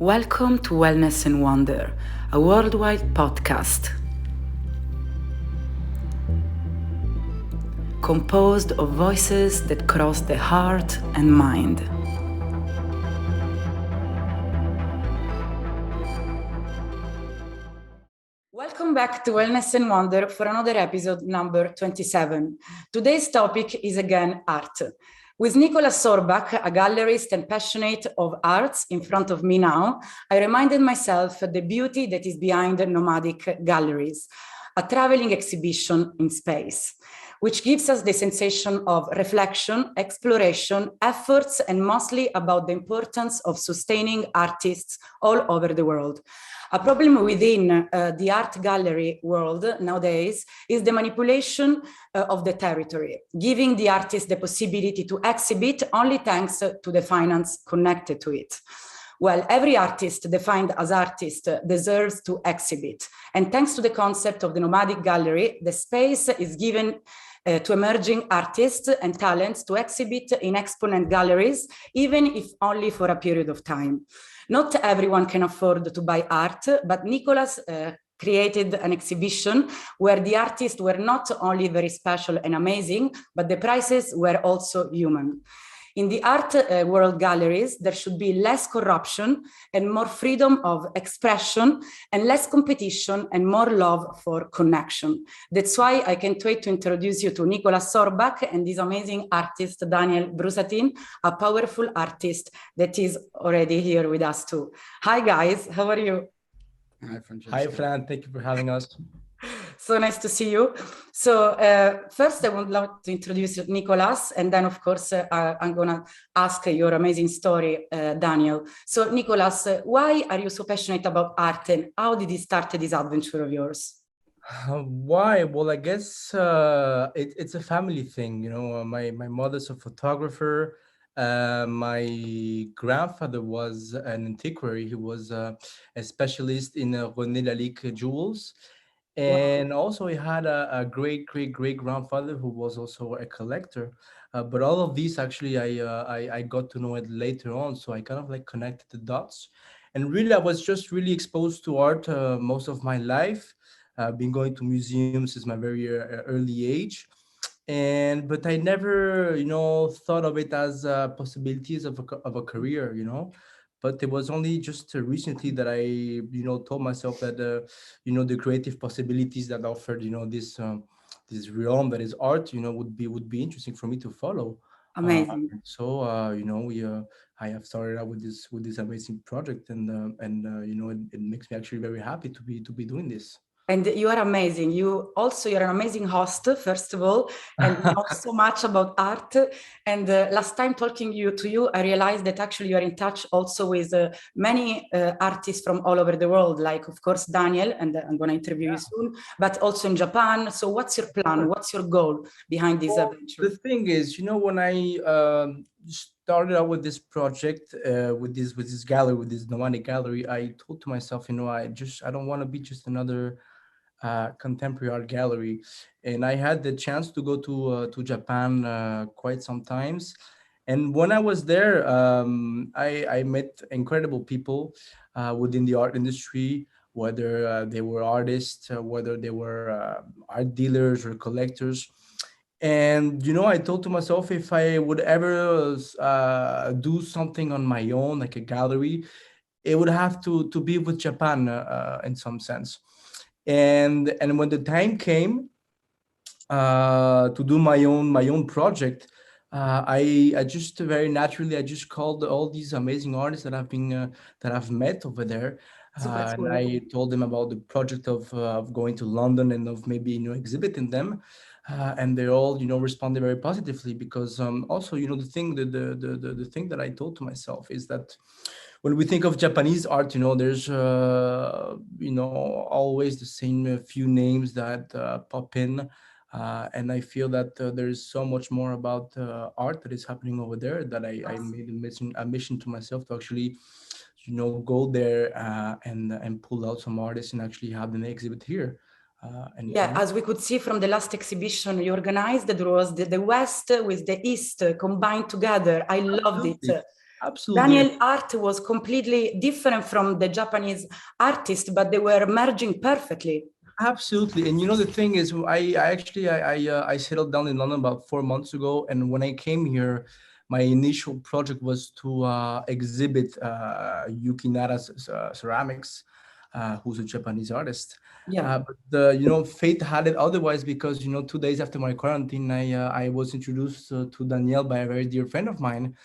Welcome to Wellness and Wonder, a worldwide podcast composed of voices that cross the heart and mind. Welcome back to Wellness and Wonder for another episode number 27. Today's topic is again art. With Nicolas Sorbac, a gallerist and passionate of arts in front of me now, I reminded myself the beauty that is behind Nomadic galleries, a traveling exhibition in space, which gives us the sensation of reflection, exploration, efforts, and mostly about the importance of sustaining artists all over the world. A problem within the art gallery world nowadays is the manipulation of the territory, giving the artist the possibility to exhibit only thanks to the finance connected to it. Well, every artist defined as artist deserves to exhibit. And thanks to the concept of the nomadic gallery, the space is given to emerging artists and talents to exhibit in exponent galleries, even if only for a period of time. Not everyone can afford to buy art, but Nicolas created an exhibition where the artists were not only very special and amazing, but the prices were also human. In the art world galleries, there should be less corruption and more freedom of expression and less competition and more love for connection. That's why I can't wait to introduce you to Nicolas Sorbac and this amazing artist, Daniel Brusatin, a powerful artist that is already here with us too. Hi guys, how are you? Hi, Francesca. Hi, Fran. Thank you for having us. So nice to see you. So first, I would love to introduce Nicolas, and then, of course, I'm going to ask your amazing story, Daniel. So, Nicolas, why are you so passionate about art, and how did you start this adventure of yours? Why? Well, I guess it's a family thing. You know, my mother's a photographer. My grandfather was an antiquary. He was a specialist in René Lalique jewels. And also he had a great grandfather who was also a collector. But all of these actually I got to know it later on. So I kind of like connected the dots. And really I was just really exposed to art most of my life. I've been going to museums since my very early age. But I never, thought of it as possibilities of of a career, but it was only just recently that I, told myself that, the creative possibilities that offered, this realm that is art, would be interesting for me to follow. Amazing. I have started out with this amazing project, and it makes me actually very happy to be doing this. And you are amazing. You're an amazing host, first of all, and you know so much about art. And last time talking to you, I realized that actually you are in touch also with many artists from all over the world, like, of course, Daniel, and I'm going to interview you soon, but also in Japan. So what's your plan? What's your goal behind this adventure? The thing is, when I started out with this project, with this gallery, with this nomadic gallery, I told to myself, I don't want to be just another contemporary art gallery. And I had the chance to go to Japan quite sometimes. And when I was there, I met incredible people within the art industry, whether they were artists, whether they were art dealers or collectors. And I told to myself, if I would ever do something on my own, like a gallery, it would have to be with Japan in some sense. And when the time came to do my own project, I just very naturally I just called all these amazing artists that I've met over there, and I told them about the project of going to London and of maybe exhibiting them. And they all responded very positively, because also the thing that I told to myself is that when we think of Japanese art, there's always the same few names that pop in, and I feel that there is so much more about art that is happening over there, that I made a mission to myself to actually go there and pull out some artists and actually have them exhibit here. As we could see from the last exhibition you organized, there was the West with the East combined together. I loved it. Absolutely. Daniel art was completely different from the Japanese artist, but they were merging perfectly. Absolutely. And the thing is, I settled down in London about 4 months ago. And when I came here, my initial project was to exhibit Yuki Nara's ceramics, who's a Japanese artist. Yeah. But fate had it otherwise, because 2 days after my quarantine, I was introduced to Daniel by a very dear friend of mine.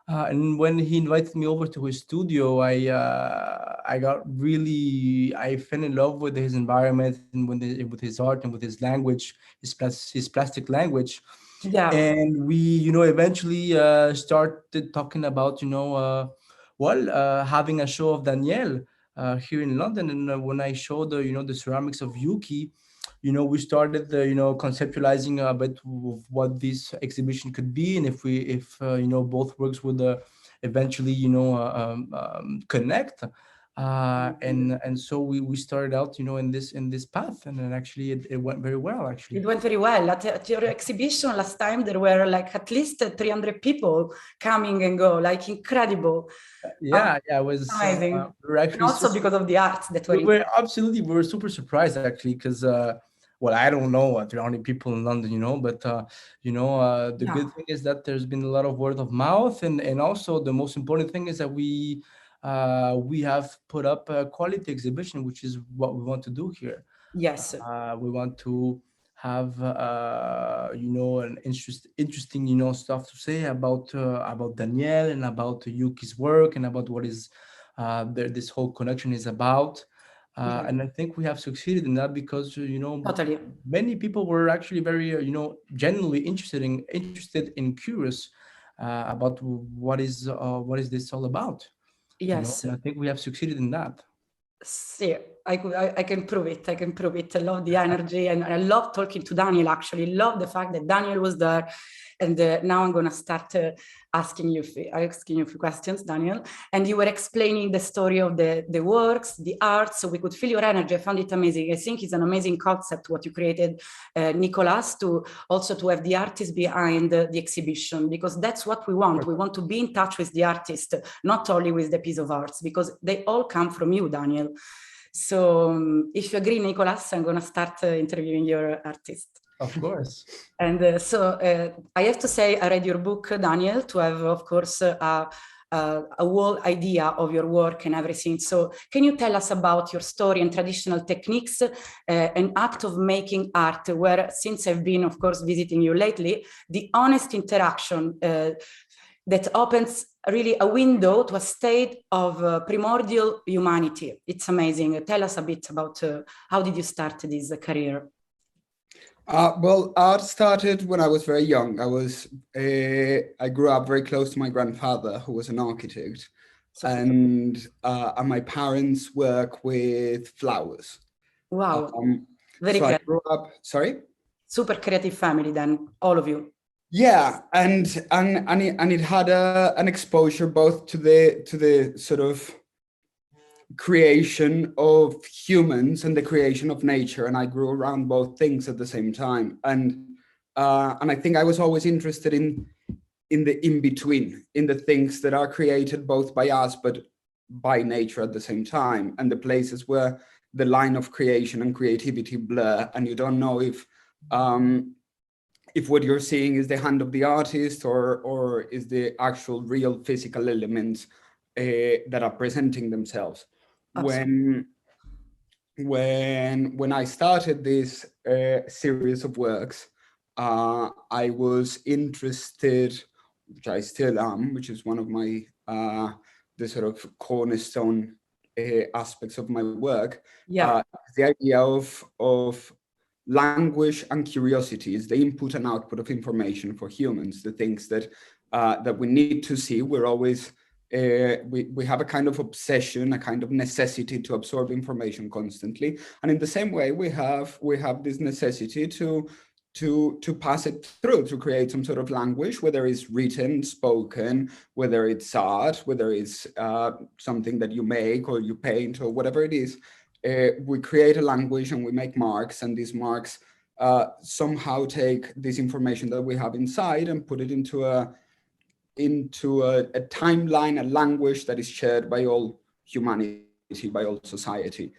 And when he invited me over to his studio, I fell in love with his environment, and with his art, and with his language, his plastic language. Yeah. And we, eventually started talking about, having a show of Daniel here in London. And when I showed the ceramics of Yuki, we started conceptualizing a bit of what this exhibition could be, and if both works would eventually connect. And so we started out in this path, and then actually it went very well, actually. It went very well. At your exhibition last time, there were like at least 300 people coming and go, like incredible. Yeah, it was Amazing. we were And actually also because of the art that were we were super surprised, actually, because well, I don't know 300 people in London, but the good thing is that there's been a lot of word of mouth, and also the most important thing is that we have put up a quality exhibition, which is what we want to do here. Yes. We want to have an interesting stuff to say about Daniel, and about Yuki's work, and about what is this whole connection is about. And I think we have succeeded in that, because Totally. many people were actually very genuinely interested and curious about what is this all about. Yes. And I think we have succeeded in that. See, I can prove it. I can prove it. I love the energy, and I love talking to Daniel. Actually, love the fact that Daniel was there. And now I'm going to start asking you a few questions, Daniel. And you were explaining the story of the works, the art, so we could feel your energy. I found it amazing. I think it's an amazing concept what you created, Nicolas, to have the artist behind the exhibition, because that's what we want. We want to be in touch with the artist, not only with the piece of art, because they all come from you, Daniel. So if you agree, Nicolas, I'm going to start interviewing your artist. Of course. And I have to say, I read your book, Daniel, to have, of course, a whole idea of your work and everything. So can you tell us about your story and traditional techniques, an act of making art, where, since I've been, of course, visiting you lately, the honest interaction that opens really a window to a state of primordial humanity. It's amazing. Tell us a bit about how did you start this career? Well, art started when I was very young. I grew up very close to my grandfather, who was an architect, and my parents work with flowers. Wow, very so creative. I grew up. Sorry. Super creative family, then, all of you. Yeah, and it had an exposure both to the sort of creation of humans and the creation of nature, and I grew around both things at the same time, and I think I was always interested in the in-between, in the things that are created both by us but by nature at the same time, and the places where the line of creation and creativity blur, and you don't know if what you're seeing is the hand of the artist or is the actual real physical elements that are presenting themselves. When I started this series of works, I was interested, which I still am, which is one of my the sort of cornerstone aspects of my work. Yeah. The idea of language and curiosity is the input and output of information for humans. The things that we need to see, we're always we have a kind of obsession, a kind of necessity to absorb information constantly, and in the same way we have this necessity to pass it through, to create some sort of language, whether it's written, spoken, whether it's art, whether it's something that you make or you paint or whatever it is. We create a language and we make marks, and these marks somehow take this information that we have inside and put it into a into a timeline, a language that is shared by all humanity, by all society.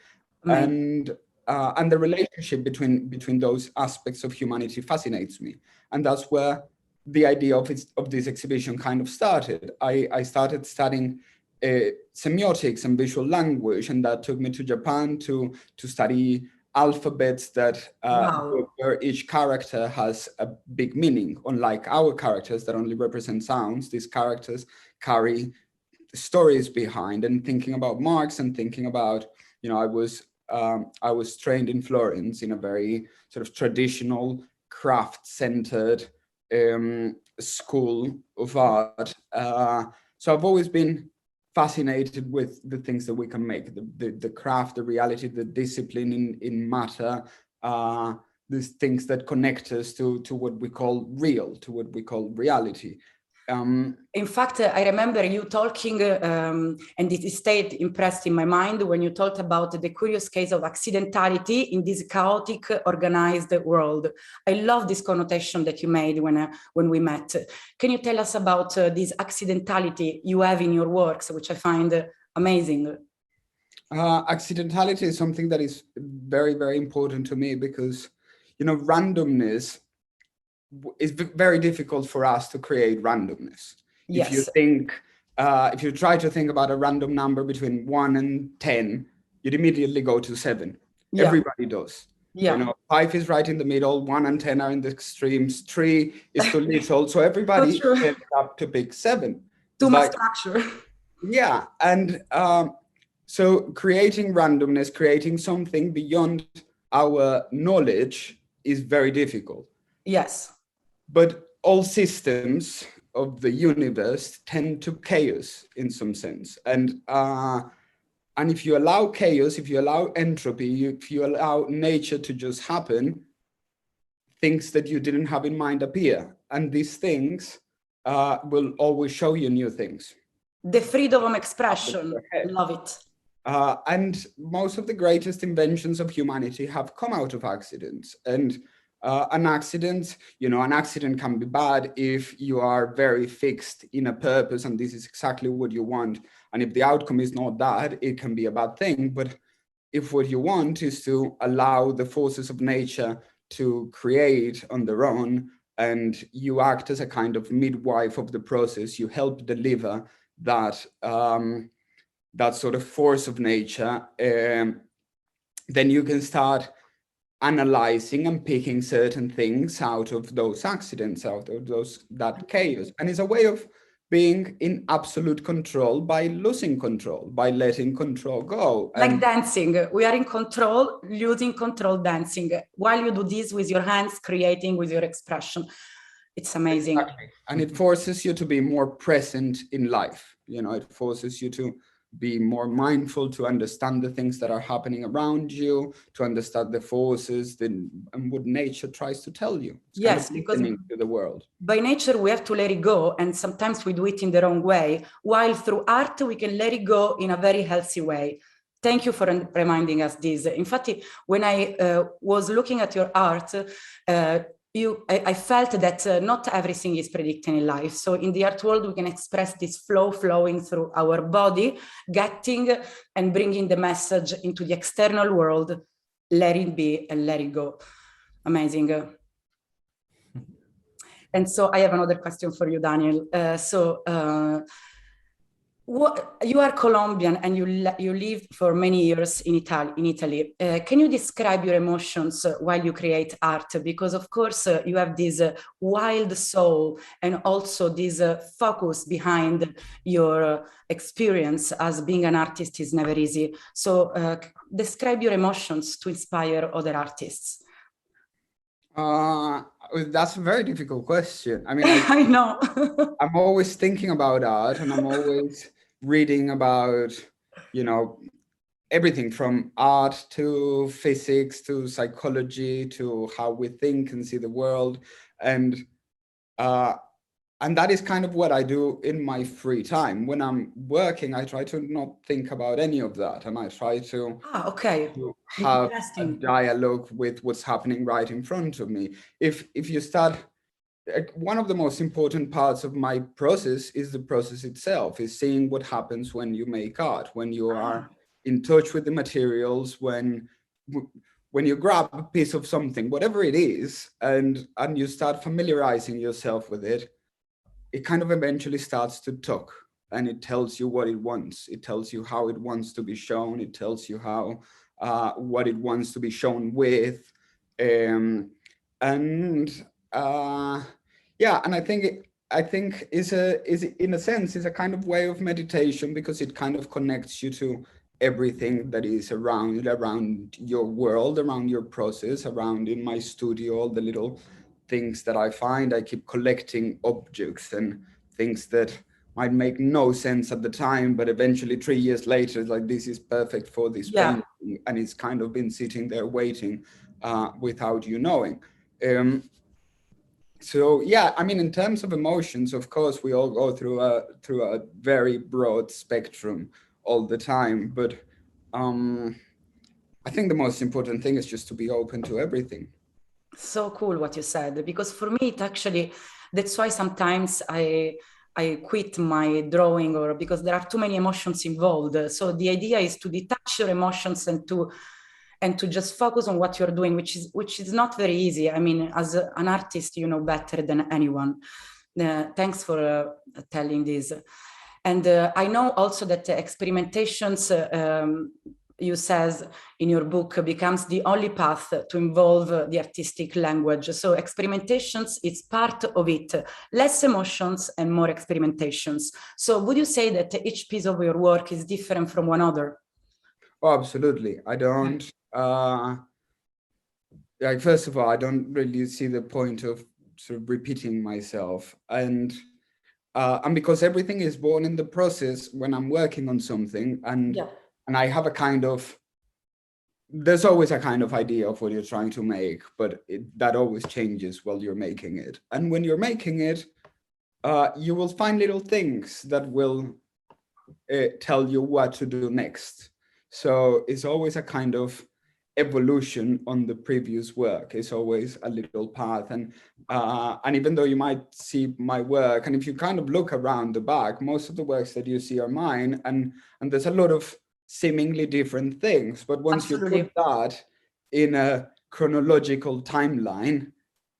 And the relationship between those aspects of humanity fascinates me. And that's where the idea of this exhibition kind of started. I started studying semiotics and visual language, and that took me to Japan to study alphabets that where each character has a big meaning. Unlike our characters that only represent sounds, these characters carry stories behind. And thinking about Marx and thinking about, I was trained in Florence in a very sort of traditional craft-centered school of art. So I've always been fascinated with the things that we can make, the craft, the reality, the discipline in matter, these things that connect us to what we call real, to what we call reality. In fact, I remember you talking, and it stayed impressed in my mind when you talked about the curious case of accidentality in this chaotic, organized world. I love this connotation that you made when we met. Can you tell us about this accidentality you have in your works, which I find amazing? Accidentality is something that is very, very important to me because, randomness it's very difficult for us to create randomness. Yes. If you think, if you try to think about a random number between 1 and 10, you'd immediately go to 7. Yeah. Everybody does. Yeah. 5 is right in the middle, 1 and 10 are in the extremes, 3 is too little. So everybody ends up to pick 7. Too much structure. Yeah. And so creating randomness, creating something beyond our knowledge is very difficult. Yes. But all systems of the universe tend to chaos in some sense. And if you allow chaos, if you allow entropy, if you allow nature to just happen, things that you didn't have in mind appear. And these things will always show you new things. The freedom of expression, love it. And most of the greatest inventions of humanity have come out of accidents. And an accident can be bad if you are very fixed in a purpose and this is exactly what you want. And if the outcome is not that, it can be a bad thing. But if what you want is to allow the forces of nature to create on their own, and you act as a kind of midwife of the process, you help deliver that sort of force of nature, then you can start analyzing and picking certain things out of those accidents, out of that chaos. And it's a way of being in absolute control by losing control, by letting control go. Like dancing, we are in control, losing control, dancing. While you do this with your hands, creating with your expression. It's amazing. Exactly. And it forces you to be more present in life. It forces you to be more mindful, to understand the things that are happening around you, to understand the forces and what nature tries to tell you. It's yes, kind of listening to the world. By nature, we have to let it go. And sometimes we do it in the wrong way, while through art, we can let it go in a very healthy way. Thank you for reminding us this. In fact, when I was looking at your art, I felt that not everything is predicted in life. So in the art world, we can express this flow flowing through our body, getting and bringing the message into the external world, let it be and let it go. Amazing. And so I have another question for you, Daniel. You are Colombian and you lived for many years in Italy. Can you describe your emotions while you create art? Because of course you have this wild soul and also this focus behind your experience as being an artist is never easy. So describe your emotions to inspire other artists. That's a very difficult question. I mean, I know. I'm always thinking about art and I'm always reading about, everything from art to physics to psychology to how we think and see the world. And that is kind of what I do in my free time. When I'm working, I try to not think about any of that. And I try to, to have a dialogue with what's happening right in front of me. If you start one of the most important parts of my process is the process itself, is seeing what happens when you make art, when you are in touch with the materials, when you grab a piece of something, whatever it is, and you start familiarizing yourself with it, it kind of eventually starts to talk, and it tells you what it wants. It tells you how it wants to be shown. It tells you how what it wants to be shown with, and yeah, and I think is in a sense is a kind of way of meditation, because it kind of connects you to everything that is around your world, around your process, around in my studio, all the little things that I find. I keep collecting objects and things that might make no sense at the time, but eventually 3 years later, it's like, this is perfect for this painting, and it's kind of been sitting there waiting without you knowing. So yeah, I mean, in terms of emotions, of course, we all go through a very broad spectrum all the time, but I think the most important thing is just to be open to everything. So cool what you said, because for me, it actually, that's why sometimes I quit my drawing, or because there are too many emotions involved. So the idea is to detach your emotions and to just focus on what you're doing, which is not very easy. I mean, as an artist, you know better than anyone. Thanks for telling this. And I know also that experimentations, you says in your book, becomes the only path to involve the artistic language. So experimentations is part of it, less emotions and more experimentations. So would you say that each piece of your work is different from one another? Oh, absolutely. I don't, like, first of all, I don't really see the point of sort of repeating myself. And because everything is born in the process when I'm working on something, and I have a kind of, there's always a kind of idea of what you're trying to make, but that always changes while you're making it. And when you're making it, you will find little things that will tell you what to do next. So it's always a kind of evolution on the previous work. It's always a little path. And even though you might see my work, and if you kind of look around the back, most of the works that you see are mine, and there's a lot of seemingly different things. But once you put that in a chronological timeline,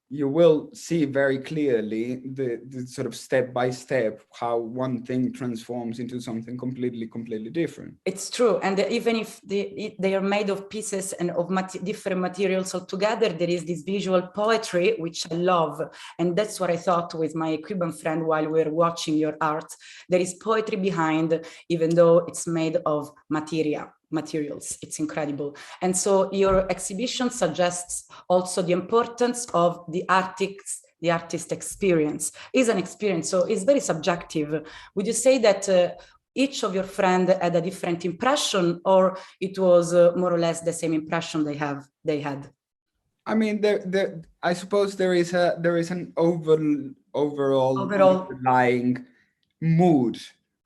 you will see very clearly the sort of step by step how one thing transforms into something completely different. It's true. And even if they are made of pieces and of different materials altogether, there is this visual poetry, which I love. And that's what I thought with my Cuban friend while we were watching your art. There is poetry behind, even though it's made of materials. It's incredible. And so your exhibition suggests also the importance of the artist experience. Is an experience, so it's very subjective. Would you say that each of your friends had a different impression, or it was more or less the same impression they had? I mean, I suppose there is an overall underlying mood,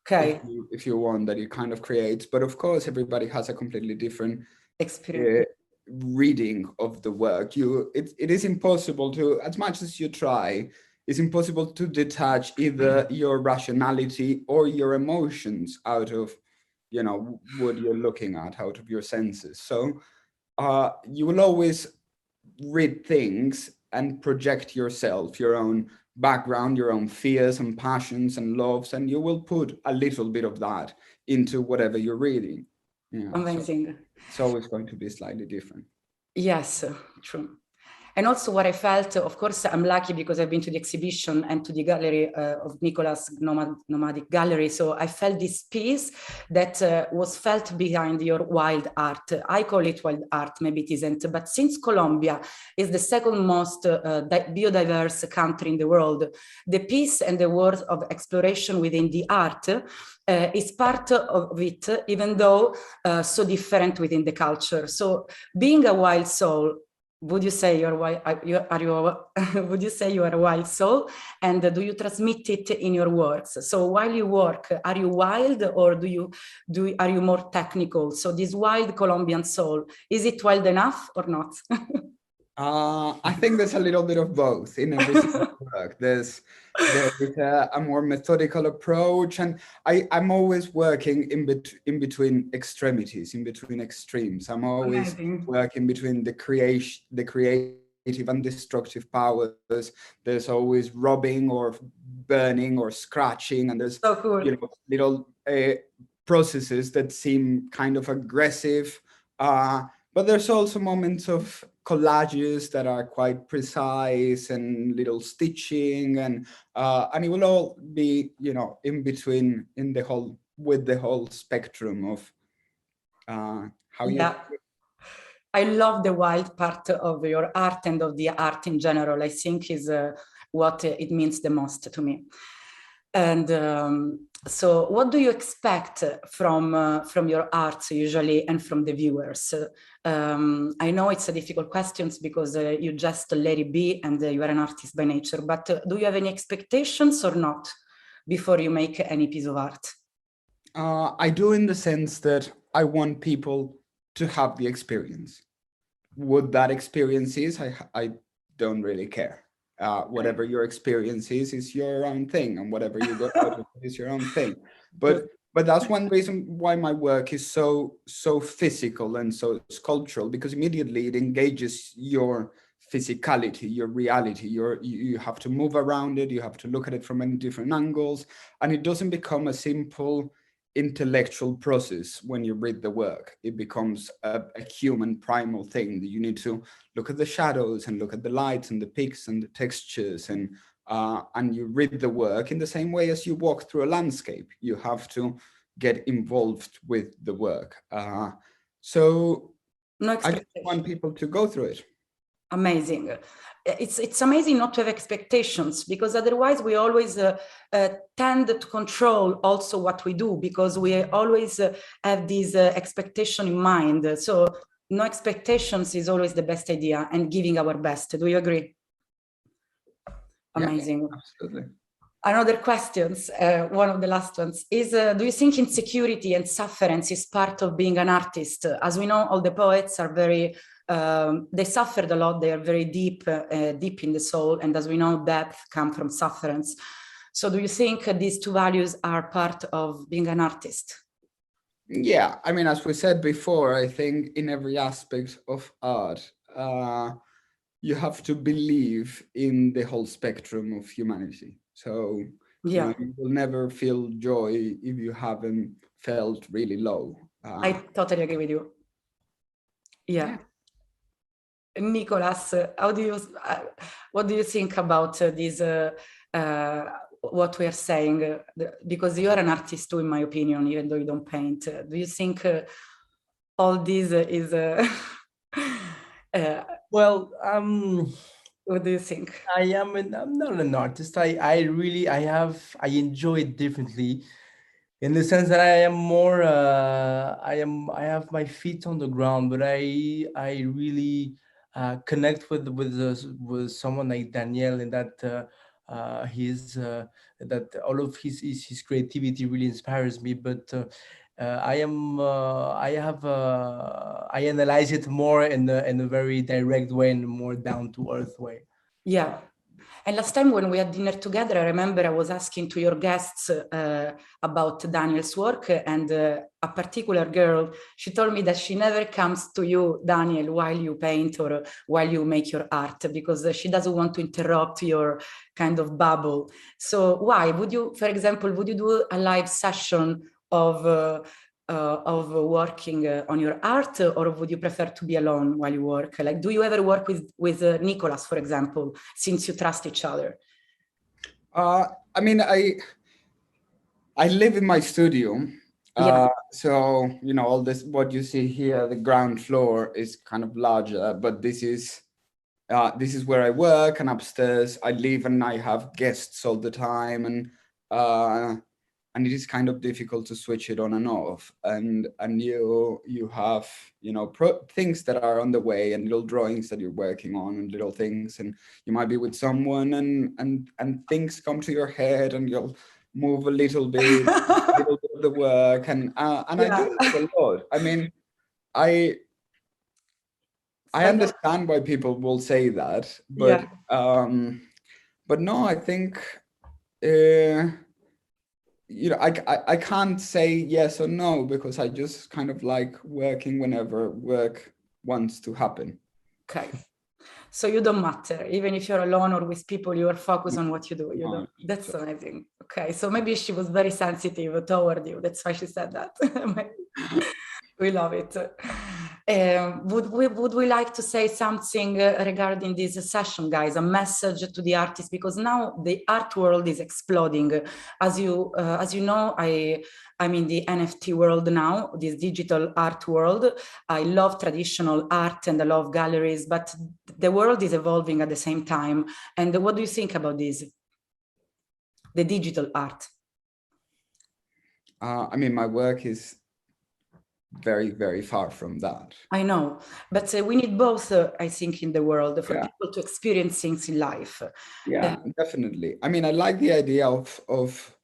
okay, if you want, that it kind of creates. But of course, everybody has a completely different experience. Reading of the work. It is impossible to, as much as you try, it's impossible to detach either your rationality or your emotions out of, you know, what you're looking at, out of your senses. So you will always read things and project yourself, your own background, your own fears and passions and loves, and you will put a little bit of that into whatever you're reading. Yeah, amazing. So it's always going to be slightly different. Yes, true. And also what I felt, of course, I'm lucky because I've been to the exhibition and to the gallery of Nicolas Nomadic gallery. So I felt this peace that was felt behind your wild art. I call it wild art, maybe it isn't. But since Colombia is the second most biodiverse country in the world, the peace and the world of exploration within the art is part of it, even though so different within the culture. So being a wild soul, would you say would you say you are a wild soul, and do you transmit it in your works? So while you work, are you wild, or are you more technical? So this wild Colombian soul, is it wild enough or not? I think there's a little bit of both in every single work. There is a more methodical approach, and I'm always working in between extremities, in between extremes. I'm always Amazing. working between the creative and destructive powers. There's always rubbing or burning or scratching, and there's So cool. little processes that seem kind of aggressive. But there's also moments of collages that are quite precise and little stitching, and it will all be, in between, with the whole spectrum of how you. Yeah. I love the wild part of your art and of the art in general. I think is what it means the most to me. And so what do you expect from your art usually and from the viewers? I know it's a difficult question because you just let it be and you are an artist by nature, but do you have any expectations or not before you make any piece of art? I do, in the sense that I want people to have the experience. What that experience is, I don't really care. Whatever your experience is your own thing, and whatever you got out of it is your own thing. But that's one reason why my work is so physical and so sculptural, because immediately it engages your physicality, your reality. You have to move around it, you have to look at it from many different angles, and it doesn't become a simple intellectual process when you read the work. It becomes a human primal thing that you need to look at the shadows and look at the lights and the peaks and the textures, and you read the work in the same way as you walk through a landscape. You have to get involved with the work. So No I just want people to go through it. Amazing. It's amazing not to have expectations, because otherwise we always tend to control also what we do, because we always have this expectation in mind. So no expectations is always the best idea, and giving our best. Do you agree? Amazing. Yeah, absolutely. Another questions, one of the last ones, is do you think insecurity and sufferance is part of being an artist? As we know, all the poets are very, they suffered a lot, they are very deep in the soul, and as we know, depth comes from sufferance. So do you think these two values are part of being an artist? Yeah, I mean, as we said before, I think in every aspect of art, you have to believe in the whole spectrum of humanity. So yeah, you will never feel joy if you haven't felt really low. I totally agree with you. Yeah. Nicolas, what do you think about this? What we are saying, because you are an artist too, in my opinion, even though you don't paint. Do you think all this is? Well, what do you think? I'm not an artist. I enjoy it differently, in the sense that I am more. I have my feet on the ground, but I really connect with someone like Daniel, and that that all of his creativity really inspires me. But I analyze it more in a very direct way and more down to earth way. Yeah. And last time when we had dinner together, I remember I was asking to your guests about Daniel's work, and a particular girl, she told me that she never comes to you, Daniel, while you paint or while you make your art, because she doesn't want to interrupt your kind of bubble. So why would you, for example, would you do a live session of working on your art, or would you prefer to be alone while you work? Like, do you ever work with Nicolas, for example, since you trust each other? I mean, I live in my studio. Yeah. So, all this, what you see here, the ground floor is kind of larger, but this is where I work, and upstairs I live and I have guests all the time, and it is kind of difficult to switch it on and off, and you have things that are on the way, and little drawings that you're working on, and little things, and you might be with someone, and things come to your head, and you'll move a little bit of the work, and I do that a lot. I mean, I understand why people will say that, but no, I think I can't say yes or no, because I just kind of like working whenever work wants to happen. Okay. So you don't matter, even if you're alone or with people, you are focused on what you do. You don't. That's amazing. Okay, so maybe she was very sensitive toward you. That's why she said that. We love it. Would we like to say something regarding this session, guys? A message to the artists, because now the art world is exploding. As you know, I'm in the NFT world now, this digital art world. I love traditional art and I love galleries, but the world is evolving at the same time. And what do you think about this? The digital art? I mean, my work is very, very far from that. I know, but we need both, I think, in the world for people to experience things in life. Yeah, definitely. I mean, I like the idea of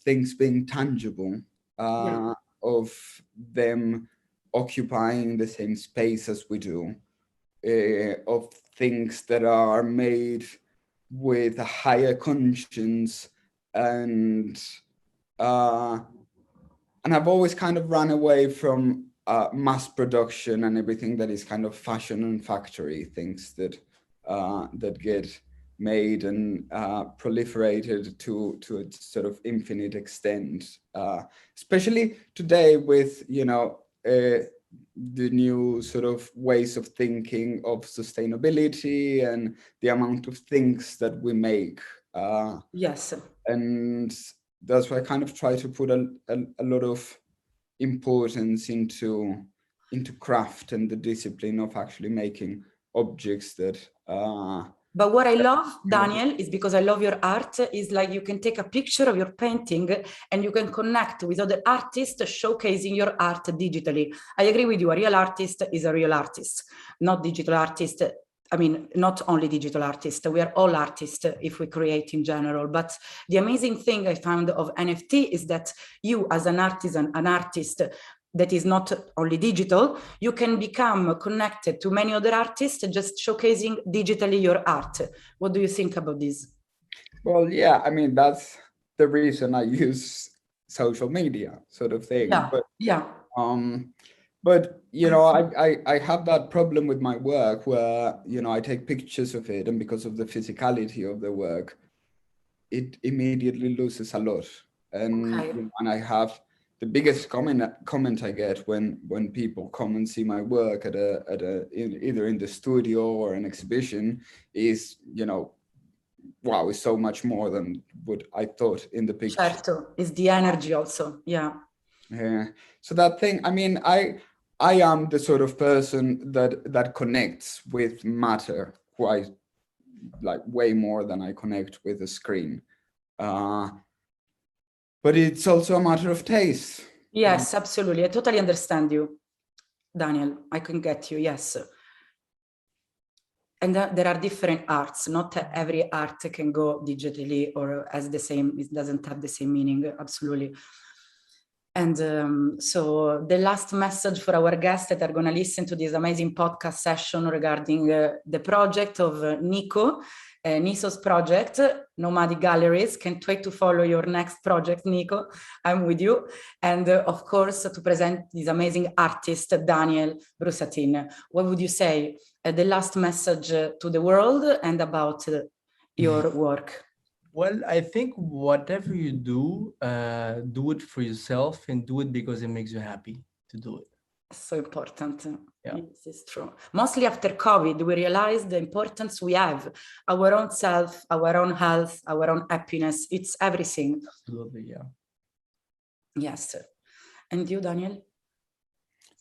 things being tangible, of them occupying the same space as we do, of things that are made with a higher conscience, and I've always kind of run away from mass production and everything that is kind of fashion and factory things that get made and proliferated to a sort of infinite extent, especially today with, you know, the new sort of ways of thinking of sustainability and the amount of things that we make. Yes. And that's why I kind of try to put a lot of importance into craft and the discipline of actually making objects that but what I love, Daniel, is because I love your art, is like you can take a picture of your painting and you can connect with other artists showcasing your art digitally. I agree with you. A real artist is a real artist, not digital artist. I mean, not only digital artists, we are all artists if we create in general. But the amazing thing I found of NFT is that you as an artisan, an artist that is not only digital, you can become connected to many other artists just showcasing digitally your art. What do you think about this? Well, yeah, I mean, that's the reason I use social media, sort of thing. But you know, I have that problem with my work where, you know, I take pictures of it, and because of the physicality of the work, it immediately loses a lot. And you know, and I have the biggest comment I get when people come and see my work at either in the studio or an exhibition is, you know, wow, it's so much more than what I thought in the picture. Certo, it's the energy also, yeah. So that thing, I mean, I am the sort of person that connects with matter quite, like, way more than I connect with a screen. But it's also a matter of taste. Yes, absolutely. I totally understand you, Daniel. I can get you, yes. And there are different arts. Not every art can go digitally or has the same, it doesn't have the same meaning, absolutely. And so the last message for our guests that are going to listen to this amazing podcast session regarding the project of Nico, Niso's project, Nomadic Galleries. Can't wait to follow your next project, Nico. I'm with you. And of course, to present this amazing artist, Daniel Brusatin. What would you say? The last message to the world and about your work? Well, I think whatever you do it for yourself and do it because it makes you happy to do it. So important. Yeah. Yes, it's true. Mostly after COVID, we realized the importance we have, our own self, our own health, our own happiness. It's everything. Absolutely, yeah. Yes. And you, Daniel?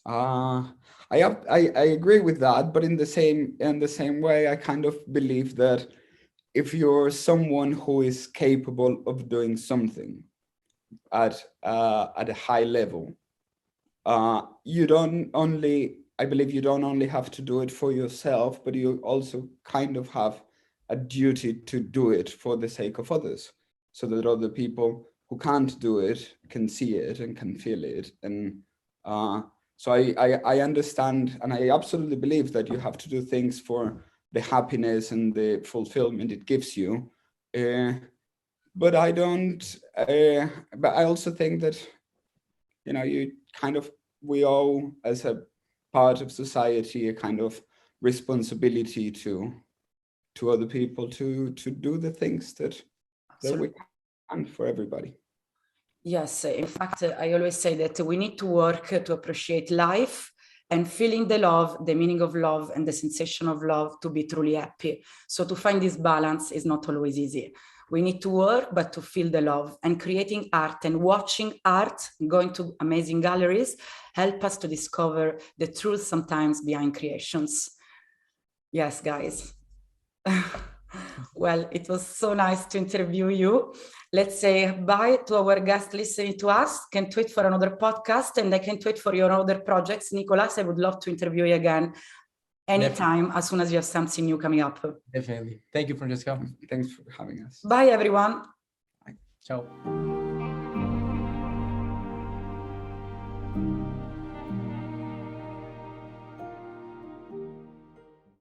I agree with that, but in the same way, I kind of believe that if you're someone who is capable of doing something at a high level, you don't only, I believe you don't only have to do it for yourself, but you also kind of have a duty to do it for the sake of others, so that other people who can't do it can see it and can feel it. And So I understand, and I absolutely believe that you have to do things for the happiness and the fulfillment it gives you. But I don't, but I also think that, you know, we owe, as a part of society, a kind of responsibility to other people to do the things that we can for everybody. Yes, in fact, I always say that we need to work to appreciate life and feeling the love, the meaning of love and the sensation of love to be truly happy. So to find this balance is not always easy. We need to work, but to feel the love, and creating art and watching art, going to amazing galleries, help us to discover the truth sometimes behind creations. Yes, guys. Well, it was so nice to interview you. Let's say bye to our guests listening to us. Can't wait for another podcast, and I can't wait for your other projects. Nicolas, I would love to interview you again anytime. Definitely. As soon as you have something new coming up. Definitely. Thank you, Francesca. Thanks for having us. Bye, everyone. Bye. Ciao.